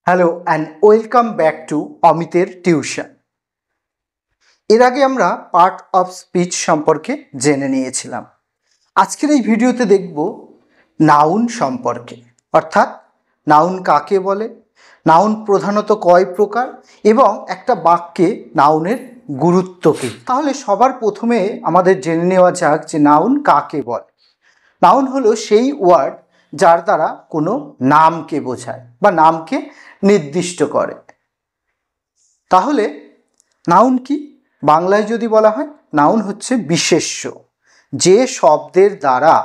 Hello and welcome back to অমিতের tuition. এর আগে আমরা পার্ট অফ স্পিচ সম্পর্কে জেনে নিয়েছিলাম। আজকের এই ভিডিওতে দেখব নাউন সম্পর্কে, অর্থাৎ নাউন কাকে বলে, নাউন প্রধানত কয় প্রকার এবং একটা বাক্যে নাউনের গুরুত্ব কী। তাহলে সবার প্রথমে আমাদের জেনে নেওয়া যাক যে নাউন কাকে বলে। নাউন হলো সেই ওয়ার্ড যার দ্বারা কোনো নামকে বোঝায় বা নামকে নির্দিষ্ট করে। তাহলে নাউন কি? বাংলায় যদি বলা হয়, নাউন হচ্ছে বিশেষ্য, যে শব্দের দ্বারা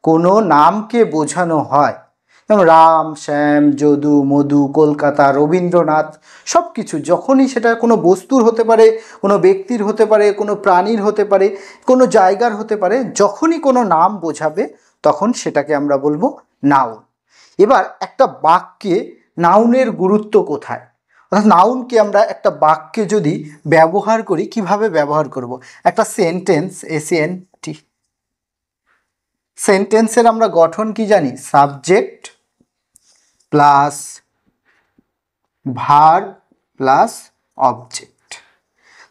কোনো নামকে বোঝানো হয়। যেমন রাম, শ্যাম, যদু, মধু, কলকাতা, রবীন্দ্রনাথ, সব কিছু যখনই সেটা কোনো বস্তুর হতে পারে, কোনো ব্যক্তির হতে পারে, কোনো প্রাণীর হতে পারে, কোনো জায়গার হতে পারে, যখনই কোনো নাম বোঝাবে তখন সেটাকে আমরা বলবো নাউন। এবার একটা বাক্যে নাউনের গুরুত্ব কোথায়, অর্থাৎ নাউনকে আমরা একটা বাক্যে যদি ব্যবহার করি, কিভাবে ব্যবহার করব। একটা সেন্টেন্স, এসএনটি, সেন্টেন্সের আমরা গঠন কি জানি? Subject plus verb plus object.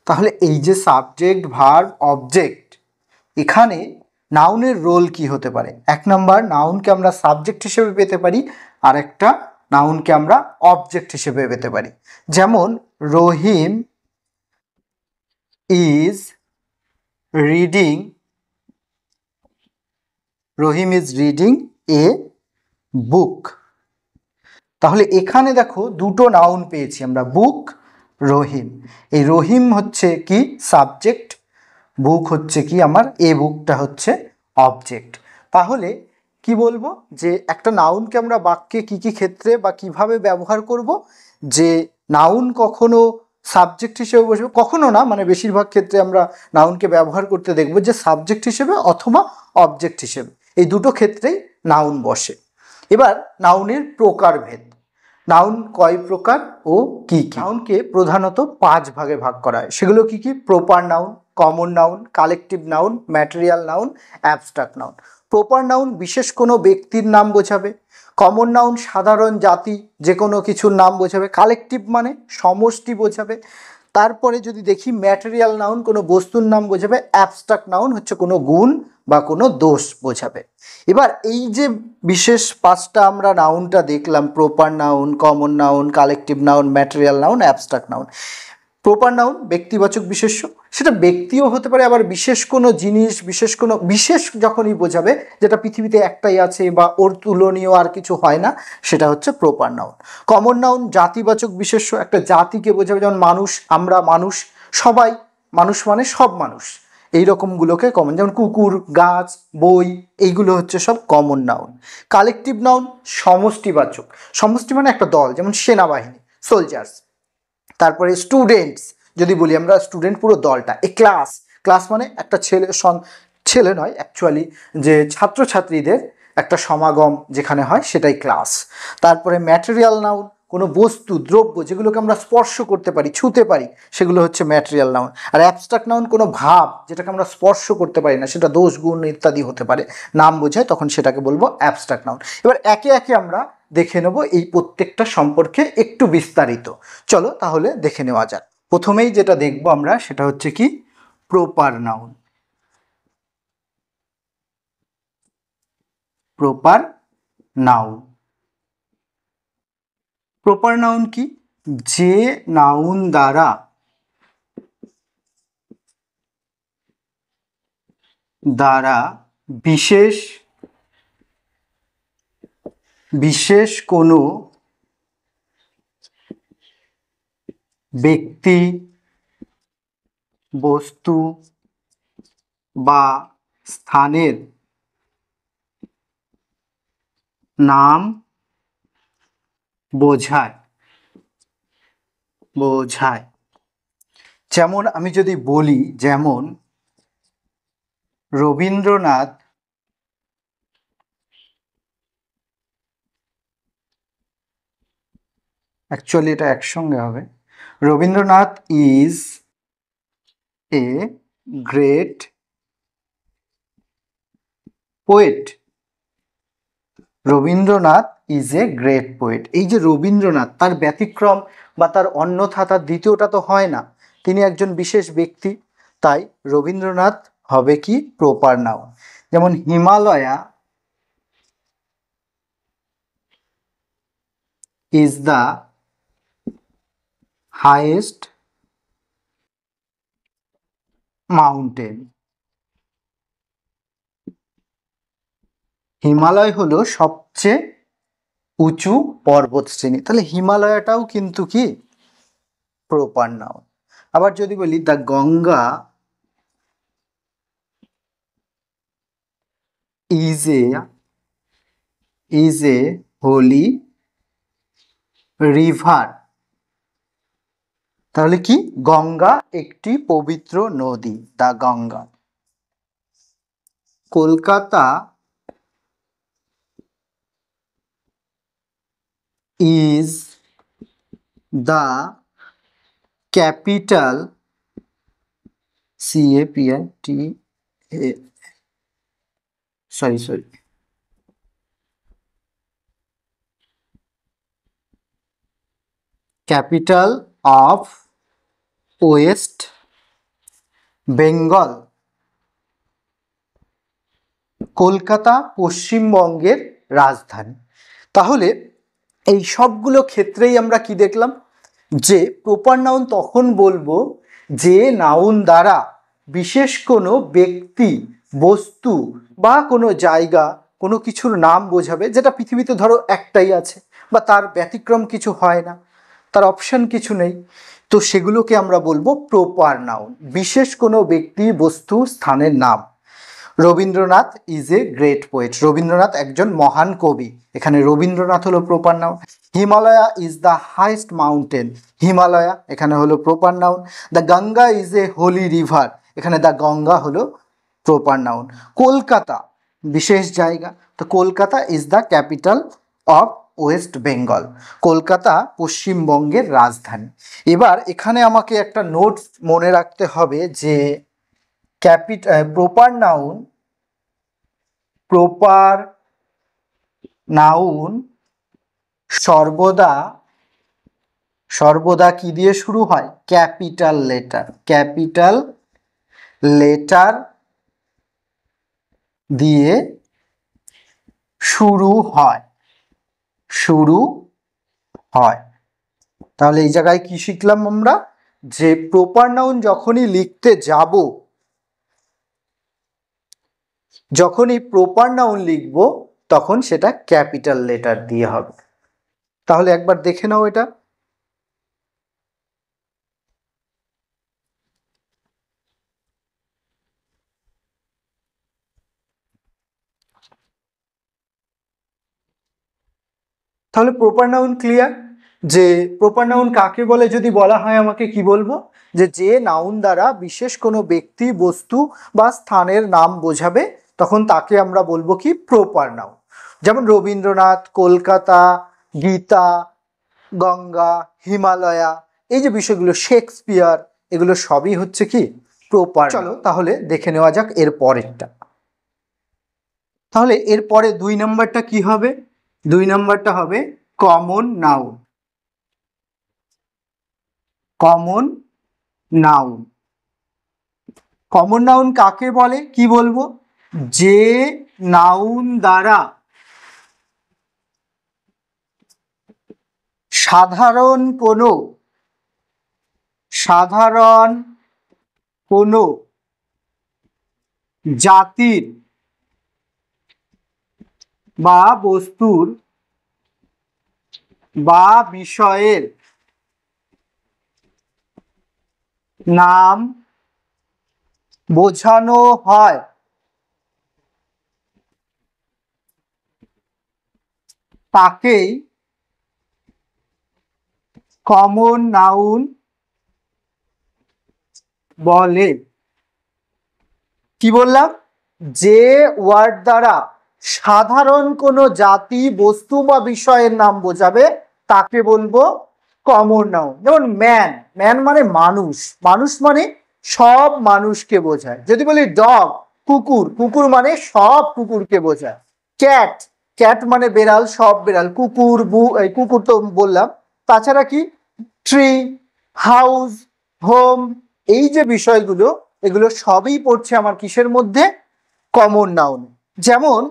তাহলে এই যে সাবজেক্ট, ভার্ব, অবজেক্ট, এখানে নাউনের রোল কি হতে পারে? এক নম্বর, নাউনকে আমরা সাবজেক্ট হিসেবে পেতে পারি, আর একটা নাউনকে আমরা অবজেক্ট হিসেবে পেতে পারি। যেমন Rahim is reading, Rahim is reading a book. তাহলে এখানে দেখো দুটো নাউন পেয়েছি আমরা, বুক, রহিম। এই রহিম হচ্ছে কি সাবজেক্ট, বুক হচ্ছে কি আমার, এ বুকটা হচ্ছে অবজেক্ট। তাহলে কি বলবো যে একটা নাউনকে আমরা বাক্যে কি কি ক্ষেত্রে বা কিভাবে ব্যবহার করব, যে নাউন কখনো সাবজেক্ট হিসেবে বসবে, কখনো না, মানে বেশিরভাগ ক্ষেত্রে আমরা নাউনকে ব্যবহার করতে দেখব যে সাবজেক্ট হিসেবে অথবা অবজেক্ট হিসেবে, এই দুটো ক্ষেত্রেই নাউন বসে। এবার নাউনের প্রকারভেদ, নাউন কয় প্রকার ও কি কি। নাউনকে প্রধানত 5 ভাগে ভাগ করা হয়। সেগুলো কি কি? Proper noun, common noun, collective noun, material noun, abstract noun. Proper noun বিশেষ কোনো ব্যক্তির নাম বোঝাবে, কমন নাউন সাধারণ জাতি যে কোনো কিছুর নাম বোঝাবে, কালেকটিভ মানে সমষ্টি বোঝাবে। তারপরে যদি দেখি ম্যাটেরিয়াল নাউন কোনো বস্তুর নাম বোঝাবে, অ্যাবস্ট্রাক্ট নাউন হচ্ছে কোনো গুণ বা কোনো দোষ বোঝাবে। এবার এই যে বিশেষ 5টা আমরা নাউনটা দেখলাম, proper noun, common noun, collective noun, material noun, abstract noun. Proper noun ব্যক্তিবাচক বিশেষ্য, সেটা ব্যক্তিও হতে পারে, আবার বিশেষ কোনো জিনিস, বিশেষ কোনো বিশেষ যখনই বোঝাবে যেটা পৃথিবীতে একটাই আছে বা ওর তুলনীয় আর কিছু হয় না, সেটা হচ্ছে প্রপার নাউন। কমন নাউন জাতিবাচক বিশেষ্য, একটা জাতিকে বোঝাবে, যেমন মানুষ, আমরা মানুষ, সবাই মানুষ মানে সব মানুষ, এই রকমগুলোকে কমন, যেমন কুকুর, গাছ, বই, এইগুলো হচ্ছে সব কমন নাউন। কালেকটিভ নাউন সমষ্টিবাচক, সমষ্টি মানে একটা দল, যেমন সেনাবাহিনী, সোলজার্স। তারপরে স্টুডেন্টস, যদি বলি আমরা স্টুডেন্ট পুরো দলটা। এ ক্লাস, ক্লাস মানে একটা ছেলে নয় অ্যাকচুয়ালি, যে ছাত্রছাত্রীদের একটা সমাগম যেখানে হয় সেটাই ক্লাস। তারপরে ম্যাটেরিয়াল নাউন কোনো বস্তু, দ্রব্য যেগুলোকে আমরা স্পর্শ করতে পারি, ছুঁতে পারি, সেগুলো হচ্ছে ম্যাটেরিয়াল নাউন। আর অ্যাবস্ট্রাক্ট নাউন কোনো ভাব যেটাকে আমরা স্পর্শ করতে পারি না, সেটা দোষ, গুণ ইত্যাদি হতে পারে, নাম বোঝায়, তখন সেটাকে বলবো অ্যাবস্ট্রাক্ট নাউন। এবার একে একে আমরা দেখে নেব এই প্রত্যেকটা সম্পর্কে একটু বিস্তারিত। চলো তাহলে দেখে নেওয়া যাক। প্রথমেই যেটা দেখব আমরা সেটা হচ্ছে কি proper noun. Proper noun, proper noun কি? যে নাউন দ্বারা বিশেষ বিশেষ কোনো ব্যক্তি, বস্তু বা স্থানের নাম বোঝায়। যেমন আমি যদি বলি, যেমন রবীন্দ্রনাথ অ্যাকচুয়ালি এটা একসঙ্গে হবে, Rabindranath is a great poet. Rabindranath is a great poet. এই যে রবীন্দ্রনাথ, তার ব্যতিক্রম বা তার অন্যথা, তার দ্বিতীয়টা তো হয় না, তিনি একজন বিশেষ ব্যক্তি, তাই রবীন্দ্রনাথ হবে কি প্রপার নাউন। যেমন Himalaya is the highest mountain. Himalaya হলো সবচেয়ে উঁচু পর্বত শ্রেণী, তাহলে হিমালয়টাও কিন্তু কি প্রপার নাউন। আবার যদি বলি the Ganga is a holy river, তাহলে কি গঙ্গা একটি পবিত্র নদী, the Ganga. Kolkata is the capital, CAPIT, sorry capital of West Bengal. Kolkata পশ্চিমবঙ্গের রাজধানী। তাহলে এই সবগুলো ক্ষেত্রেই আমরা কি দেখলাম, যে প্রপার নাউন তখন বলবো যে নাউন দ্বারা বিশেষ কোনো ব্যক্তি, বস্তু বা কোনো জায়গা, কোনো কিছুর নাম বোঝাবে, যেটা পৃথিবীতে ধরো একটাই আছে বা তার ব্যতিক্রম কিছু হয় না, তার অপশন কিছু নেই, তো সেগুলোকে আমরা বলবো প্রপার নাউন, বিশেষ কোনো ব্যক্তি, বস্তু, স্থানের নাম। Rabindranath is a great poet, Rabindranath একজন মহান কবি, এখানে রবীন্দ্রনাথ হলো proper noun. Himalaya is the highest mountain, Himalaya এখানে হলো proper noun. The Ganga is a holy river, এখানে দ্য গঙ্গা হলো প্রপার নাউন। কলকাতা বিশেষ জায়গা, তো Kolkata is the capital of West Bengal, Kolkata পশ্চিমবঙ্গের রাজধানী। এবার এখানে আমাকে একটা নোট মনে রাখতে হবে যে প্রপার নাউন সর্বদা কি দিয়ে শুরু হয়, ক্যাপিটাল লেটার দিয়ে শুরু হয়। তাহলে এই জায়গায় কি শিখলাম আমরা, যে প্রপার নাউন যখনই লিখতে যাব, যখনই প্রপার নাউন লিখব তখন সেটা ক্যাপিটাল লেটার দিয়ে হবে। তাহলে একবার দেখে নাও এটা। তাহলে প্রপার নাউন ক্লিয়ার, যে প্রপার নাউন কাকে বলে যদি বলা হয় আমাকে কি বলবো, যে নাউন দ্বারা বিশেষ কোনো ব্যক্তি, বস্তু বা স্থানের নাম বোঝাবে তখন তাকে আমরা বলবো কি প্রপার নাউন। যেমন রবীন্দ্রনাথ, কলকাতা, গীতা, গঙ্গা, হিমালয়া, এই যে বিষয়গুলো, শেক্সপিয়ার, এগুলো সবই হচ্ছে কি প্রপার। চলো তাহলে দেখে নেওয়া যাক এর পরেরটা। তাহলে এরপরে 2 নম্বরটা কি হবে, 2 নম্বরটা হবে কমন নাউন। কমন নাউন কাকে বলে, কি বলবো, যে নাউন দ্বারা সাধারণ কোনো জাতির বা বস্তুর বা বিষয়ের নাম বোঝানো হয়, তাকেই কমন নাউন বলে। কি বললাম, যে ওয়ার্ড দ্বারা সাধারণ কোনো জাতি, বস্তু বা বিষয়ের নাম বোঝাবে তাকে বলবো কমন নাউন। যেমন ম্যান মানে মানুষ মানে সব মানুষকে বোঝায়। যদি বলি ডগ, কুকুর মানে সব কুকুরকে বোঝায়। ক্যাট ক্যাট মানে বেড়াল, সব বেড়াল, কুকুর, কুকুর তো বললাম। তাছাড়া কি ট্রি, হাউস, হোম, এই যে বিষয়গুলো এগুলো সবই পড়ছে আমার কিসের মধ্যে? Common noun. যেমন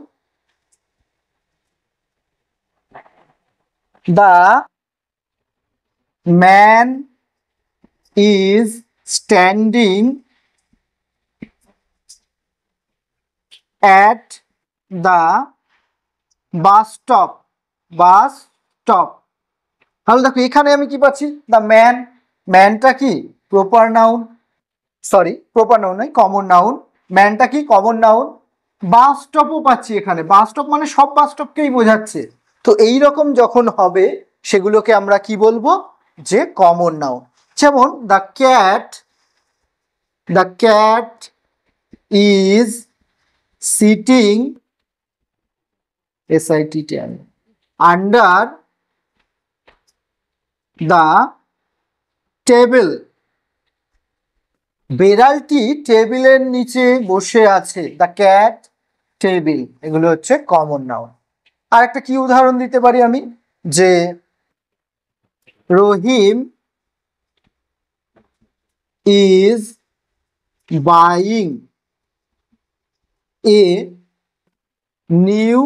the man is standing at the bus stop. Bus stop. তাহলে দেখো এখানে আমি কি পাচ্ছি? দ্য ম্যান, ম্যানটা কি proper noun, sorry proper noun নয়, কমন নাউন। ম্যানটা কি কমন নাউন। বাস স্টপও পাচ্ছি এখানে, বাস স্টপ মানে সব বাস স্টপকেই বোঝাচ্ছে। তো এই রকম যখন হবে সেগুলোকে আমরা কি বলবো? যে কমন নাউন। যেমন the cat is sitting SITTN under the table. বেড়ালটি টেবিলের নিচে বসে আছে। দ্য ক্যাট, টেবিল, এগুলো হচ্ছে কমন নাউন। আর একটা কি উদাহরণ দিতে পারি আমি? যে Rahim is buying a new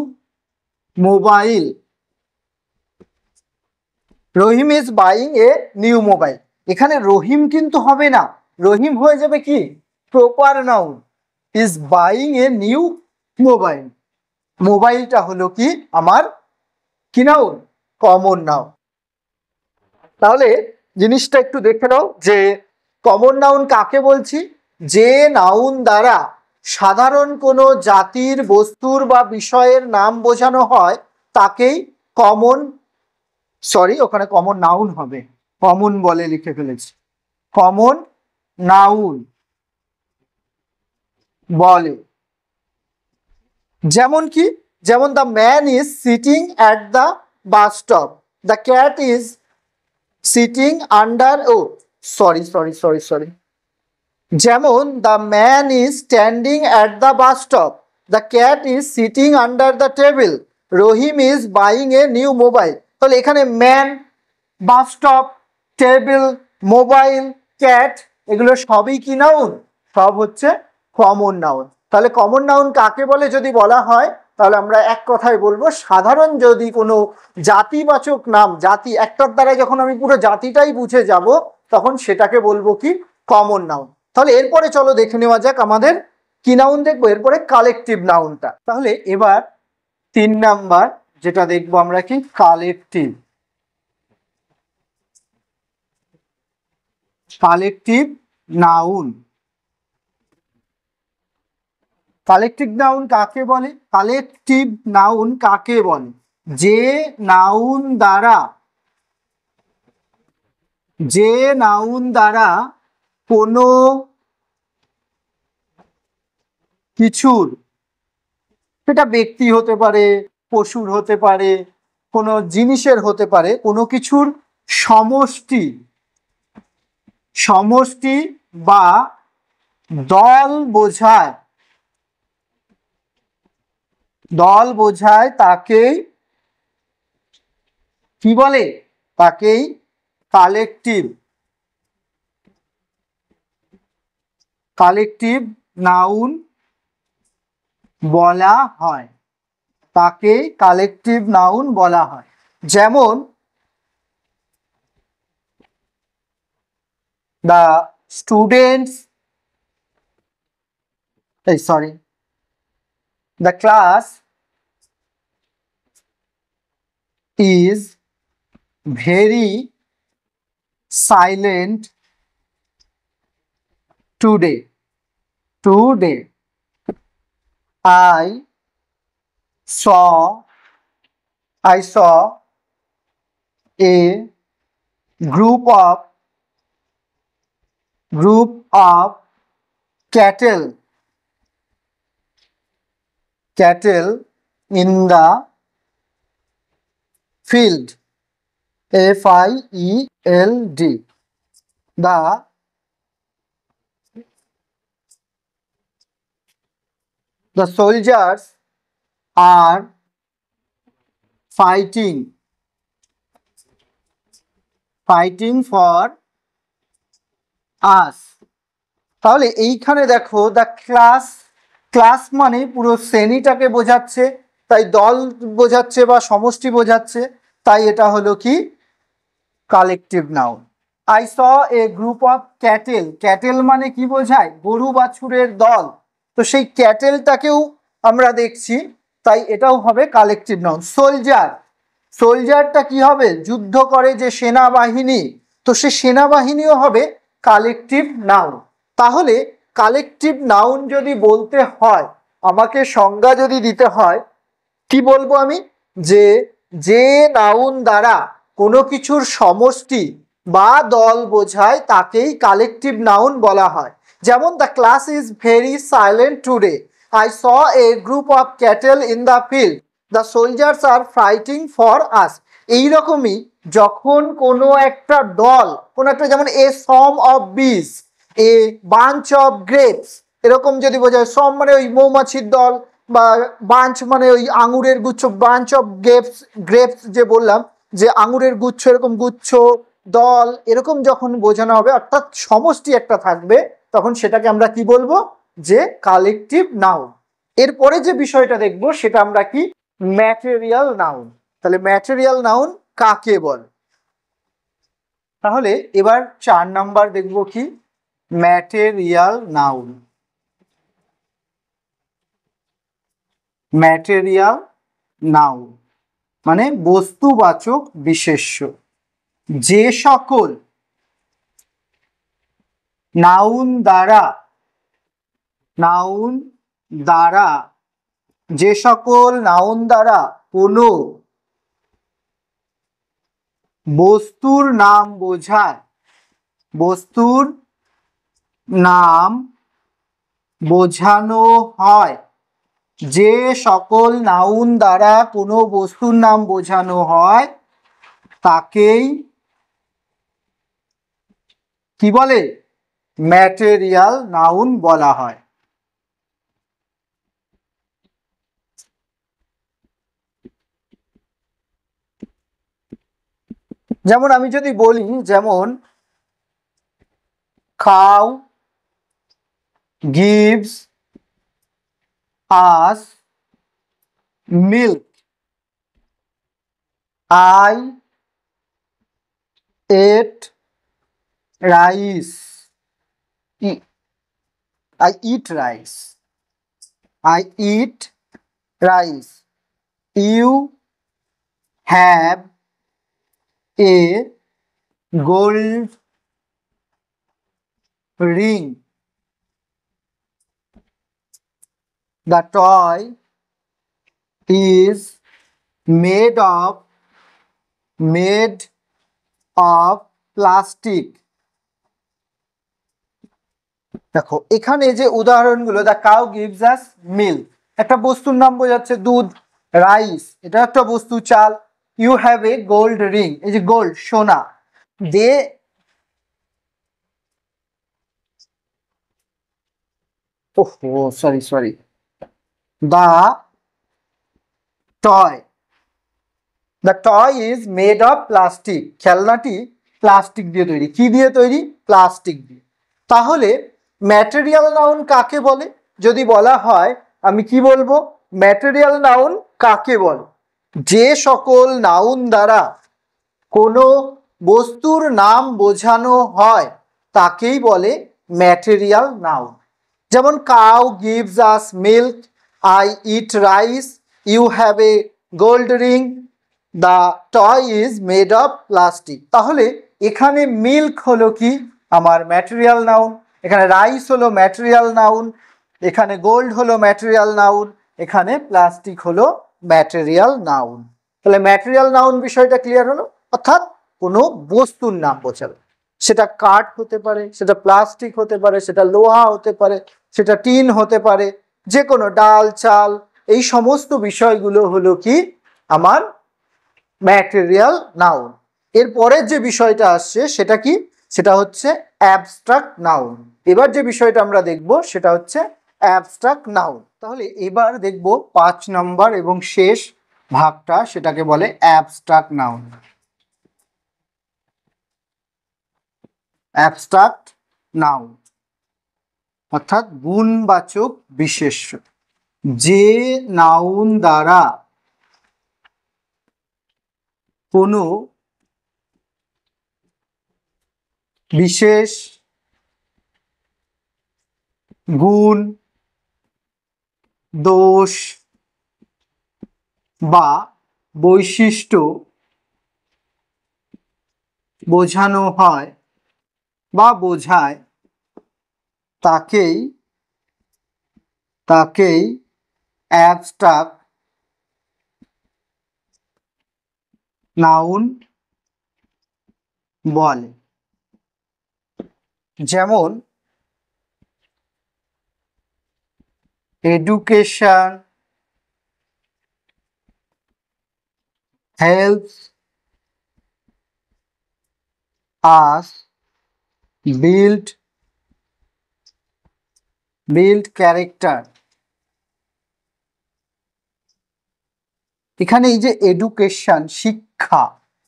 mobile. Rahim is buying a new mobile. এখানে রহিম কিন্তু হবে না, রহিম হয়ে যাবে কি proper noun. Is buying a new mobile, মোবাইলটা হলো কি আমার কি নাউন? Common noun. তাহলে জিনিসটা একটু দেখে নাও যে কমন নাউন কাকে বলছি? যে নাউন দ্বারা সাধারণ কোনো জাতির, বস্তুর বা বিষয়ের নাম বোঝানো হয় তাকেই কমন, সরি ওখানে কমন নাউন হবে, কমন বলে লিখে ফেলেছি, কমন নাউন বলে। যেমন কি? যেমন the man is sitting at the bus stop, the cat is sitting under, oh sorry, যেমন the man is standing at the bus stop, the cat is sitting under the table, Rahim is buying a new mobile. তাহলে এখানে man, bus stop, table, mobile, cat, এগুলো সবই কি noun? সব হচ্ছে common noun. তাহলে common noun কাকে বলে যদি বলা হয়, তাহলে আমরা এক কথায় বলবো সাধারণ যদি কোনো জাতিবাচক নাম, জাতি একটার দ্বারা যখন আমি পুরো জাতিটাই বুঝে যাব তখন সেটাকে বলবো কি কমন নাউন। তাহলে এরপরে চলো দেখে নেওয়া যাক আমাদের কি নাউন দেখবো, এরপরে কালেকটিভ নাউনটা। তাহলে এবার 3 নাম্বার যেটা দেখবো আমরা কি collective. Collective noun. Collective noun কাকে বলে? কালেকটিভ নাউন কাকে বলে? যে নাউন দ্বারা, যে নাউন দ্বারা কোনো কিছুর, সেটা ব্যক্তি হতে পারে, পশুর হতে পারে, কোনো জিনিসের হতে পারে, কোনো কিছুর সমষ্টি, সমষ্টি বা দল বোঝায়, দল বোঝায় তাকেই কি বলে? তাকেই কালেকটিভ, কালেকটিভ নাউন বলা হয়, তাকে কালেকটিভ নাউন বলা হয়। যেমন the students, the class is very silent today. I saw a group of cattle in the field. FIELD. The soldiers are fighting, fighting for আস। তাহলে এইখানে দেখো দ্য ক্লাস, ক্লাস মানে পুরো শ্রেণীটাকে বোঝাচ্ছে, তাই দল বোঝাচ্ছে বা সমষ্টি বোঝাচ্ছে, তাই এটা হলো কি collective noun. I saw a group of cattle, cattle মানে কি বোঝায়, গরু বাছুরের দল, তো সেই ক্যাটেলটাকেও আমরা দেখছি, তাই এটাও হবে কালেকটিভ নাউন। সোলজার, সোলজারটা কি হবে, যুদ্ধ করে যে সেনাবাহিনী, তো সে সেনাবাহিনীও হবে কালেকটিভ নাউন। তাহলে কালেকটিভ নাউন যদি বলতে হয়, আমাকে সংজ্ঞা যদি দিতে হয়, কি বলবো আমি, যে নাউন দ্বারা কোনো কিছুর সমষ্টি বা দল বোঝায় তাকেই কালেকটিভ নাউন বলা হয়। যেমন the class is very silent today, I saw a group of cattle in the field, the soldiers are fighting for us. এইরকমই যখন কোনো একটা দল, কোনো একটা, যেমন এ সম অফ বিস, এ বাঞ্চ অফ গ্রেপস, এরকম যদি বোঝায়, সম মানে ওই মৌমাছির দল, বা বাঞ্চ মানে ওই আঙুরের গুচ্ছ, বাঞ্চ অফ গ্রেপস, গ্রেপস যে বললাম যে আঙুরের গুচ্ছ, এরকম গুচ্ছ, দল, এরকম যখন বোঝানো হবে, অর্থাৎ সমষ্টি একটা থাকবে, তখন সেটাকে আমরা কি বলবো, যে কালেকটিভ নাউন। এরপরে যে বিষয়টা দেখবো সেটা আমরা কি, ম্যাটেরিয়াল নাউন। তাহলে ম্যাটেরিয়াল নাউন কাকে বলে, তাহলে এবার 4 নাম্বার দেখবো কি, ম্যাটেরিয়াল নাউন। ম্যাটেরিয়াল নাউন মানে বস্তুবাচক বিশেষ্য। যে সকল নাউন দ্বারা, নাউন দ্বারা, যে সকল নাউন দ্বারা কোনো বস্তুর নাম বোঝায়, বস্তুর নাম বোঝানো হয়, যে সকল নাউন দ্বারা কোনো বস্তুর নাম বোঝানো হয় তাকেই কি বলে, ম্যাটেরিয়াল নাউন বলা হয়। যেমন আমি যদি বলি, যেমন cow gives us milk, I ate rice, I eat rice, I eat rice, you have a gold ring, the toy is made of plastic. দেখো এখানে যে উদাহরণগুলো, the cow gives us milk, একটা বস্তুর নাম বোঝাচ্ছে দুধ, রাইস এটা একটা বস্তু চাল, you have a gold ring, এই যে গোল্ড সোনা, they sorry the toy, the toy is made of plastic, খেলনাটি প্লাস্টিক দিয়ে তৈরি, কি দিয়ে তৈরি, প্লাস্টিক দিয়ে। তাহলে ম্যাটেরিয়াল নাউন কাকে বলে, যদি বলা হয় আমি কি বলবো, ম্যাটেরিয়াল নাউন কাকে বলে, যে সকল নাউন দ্বারা কোনো বস্তুর নাম বোঝানো হয় তাকেই বলে ম্যাটেরিয়াল নাউন। যেমন cow gives us milk, I eat rice, you have a gold ring, the toy is made of plastic. তাহলে এখানে মিল্ক হলো কি আমার ম্যাটেরিয়াল নাউন, এখানে রাইস হলো ম্যাটেরিয়াল নাউন, এখানে গোল্ড হলো ম্যাটেরিয়াল নাউন, এখানে প্লাস্টিক হলো ম্যাটেরিয়াল নাউন। তাহলে ম্যাটেরিয়াল নাউন বিষয়টা ক্লিয়ার হলো, অর্থাৎ কোনো বস্তুর নাম বোঝাবে, সেটা কাঠ হতে পারে, সেটা প্লাস্টিক হতে পারে, সেটা লোহা হতে পারে, সেটা টিন হতে পারে, যে কোনো ডাল চাল, এই সমস্ত বিষয়গুলো হলো কি আমার ম্যাটেরিয়াল নাউন। এরপরের যে বিষয়টা আসছে সেটা কি, সেটা হচ্ছে অ্যাবস্ট্রাক্ট নাউন। এবার যে বিষয়টা আমরা দেখব সেটা হচ্ছে অ্যাবস্ট্রাক্ট নাউন। তাহলে এবার দেখব 5 নম্বর এবং শেষ ভাগটা সেটাকে বলে অ্যাবস্ট্রাক্ট নাউন। অ্যাবস্ট্রাক্ট নাউন অর্থাৎ গুণবাচক বিশেষ্য। যে নাউন দ্বারা কোনো বিশেষ গুণ, দোষ বা বৈশিষ্ট্য বোঝানো হয় বা বোঝায় তাকেই অ্যাবস্ট্রাক্ট নাউন বলে। যেমন education helps us build character। এখানে এই যে এডুকেশন, শিক্ষা,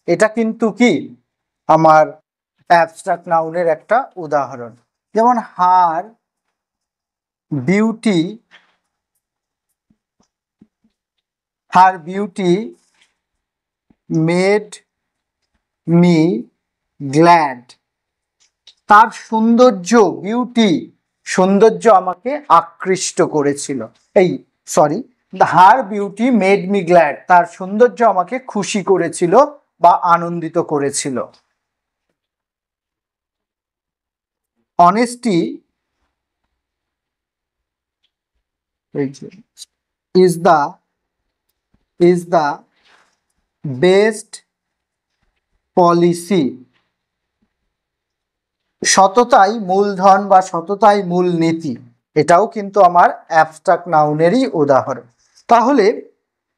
এটা কিন্তু কি আমার অ্যাবস্ট্রাক্ট নাউনের একটা উদাহরণ। যেমন হার বিউটি মেড মি গ্ল্যাড। তার সৌন্দর্য, সৌন্দর্য আমাকে আকৃষ্ট করেছিল। হার বিউটি মেড মি গ্ল্যাড, তার সৌন্দর্য আমাকে খুশি করেছিল বা আনন্দিত করেছিল। Honesty is the best policy। সততাই মূলধন বা সততাই মূলনীতি, এটাও কিন্তু আমার অ্যাবস্ট্রাক্ট নাউনেরই উদাহরণ। তাহলে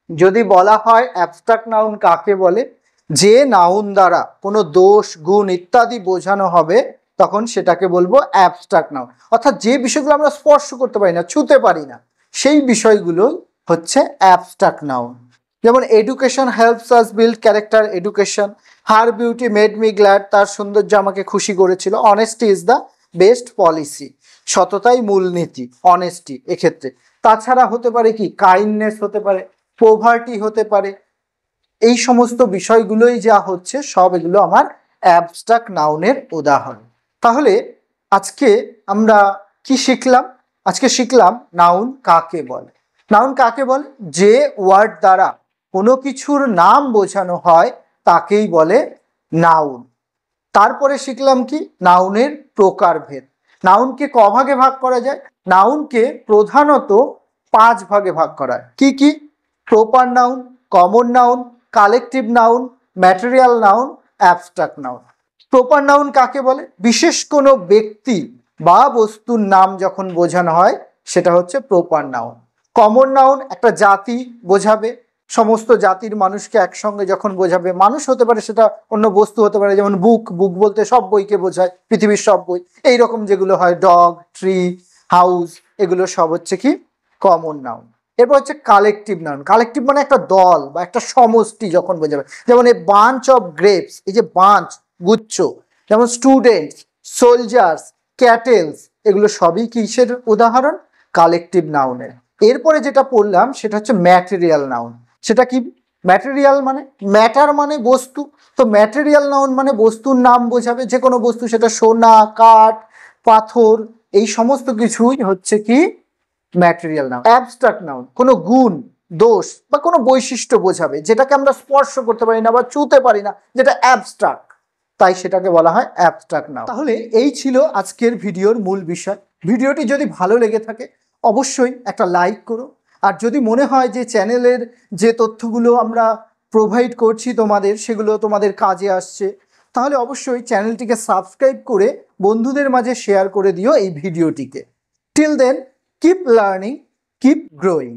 যদি বলা হয় অ্যাবস্ট্রাক্ট নাউন কাকে বলে, যে নাউন দ্বারা কোনো দোষ, গুণ ইত্যাদি বোঝানো হবে তখন সেটাকে বলবো অ্যাবস্ট্রাক্ট নাউন। অর্থাৎ যে বিষয়গুলো আমরা স্পর্শ করতে পারি না, ছুঁতে পারি না, সেই বিষয়গুলো হচ্ছে অ্যাবস্ট্রাক্ট নাউন। যেমন education helps us build character, education. Her beauty made me glad, তার সৌন্দর্য আমাকে খুশি করেছিল। Honesty is the best policy, সততাই মূলনীতি, অনেস্টি এক্ষেত্রে। তাছাড়া হতে পারে কি, কাইন্ডনেস হতে পারে, পোভার্টি হতে পারে। এই সমস্ত বিষয়গুলোই যা হচ্ছে সব এগুলো আমার অ্যাবস্ট্রাক্ট নাউনের উদাহরণ। তাহলে আজকে আমরা কি শিখলাম? আজকে শিখলাম নাউন কাকে বলে। নাউন কাকে বলে? যে ওয়ার্ড দ্বারা কোনো কিছুর নাম বোঝানো হয় তাকেই বলে নাউন। তারপরে শিখলাম কি, নাউনের প্রকারভেদ। নাউনকে কভাগে ভাগ করা যায়? নাউনকে প্রধানত 5 ভাগে ভাগ করা হয়। কি কি? Proper noun, common noun, collective noun, material noun, abstract noun. Proper noun কাকে বলে? বিশেষ কোনো ব্যক্তি বা বস্তুর নাম যখন বোঝানো হয় সেটা হচ্ছে প্রপার নাউন। কমন নাউন একটা জাতি বোঝাবে, সমস্ত জাতির মানুষকে একসঙ্গে যখন বোঝাবে, মানুষ হতে পারে, সেটা অন্য বস্তু হতে পারে। যেমন বুক বলতে সব বইকে বোঝায়, পৃথিবীর সব বই। এইরকম যেগুলো হয়, ডগ, ট্রি, হাউস, এগুলো সব হচ্ছে কি কমন নাউন। এরপর হচ্ছে কালেকটিভ নাউন। কালেকটিভ মানে একটা দল বা একটা সমষ্টি যখন বোঝাবে। যেমন এ বাঞ্চ অফ গ্রেপস, এই যে বাঞ্চ, গুচ্ছ। যেমন স্টুডেন্টস, সোলজার্স, ক্যাটেলস, এগুলো সবই কিসের উদাহরণ? কালেকটিভ নাউনের। এরপরে যেটা পড়লাম সেটা হচ্ছে ম্যাটেরিয়াল নাউন। সেটা কি? ম্যাটেরিয়াল মানে ম্যাটার মানে বস্তু, তো ম্যাটেরিয়াল নাউন মানে বস্তুর নাম বোঝাবে, যে কোনো বস্তু, সেটা সোনা, কাঠ, পাথর, এই সমস্ত কিছুই হচ্ছে কি ম্যাটেরিয়াল নাউন। অ্যাবস্ট্রাক্ট নাউন কোনো গুণ, দোষ বা কোনো বৈশিষ্ট্য বোঝাবে, যেটাকে আমরা স্পর্শ করতে পারি না বা ছুঁতে পারি না, যেটা অ্যাবস্ট্রাক্ট, তাই সেটাকে বলা হয় অ্যাবস্ট্রাক্ট নাউন। তাহলে এই ছিল আজকের ভিডিওর মূল বিষয়। ভিডিওটি যদি ভালো লেগে থাকে অবশ্যই একটা লাইক করো। আর যদি মনে হয় যে চ্যানেলের যে তথ্যগুলো আমরা প্রোভাইড করছি তোমাদের, সেগুলো তোমাদের কাজে আসছে, তাহলে অবশ্যই চ্যানেলটিকে সাবস্ক্রাইব করে বন্ধুদের মাঝে শেয়ার করে দিও এই ভিডিওটিকে। Till then, keep learning, keep growing.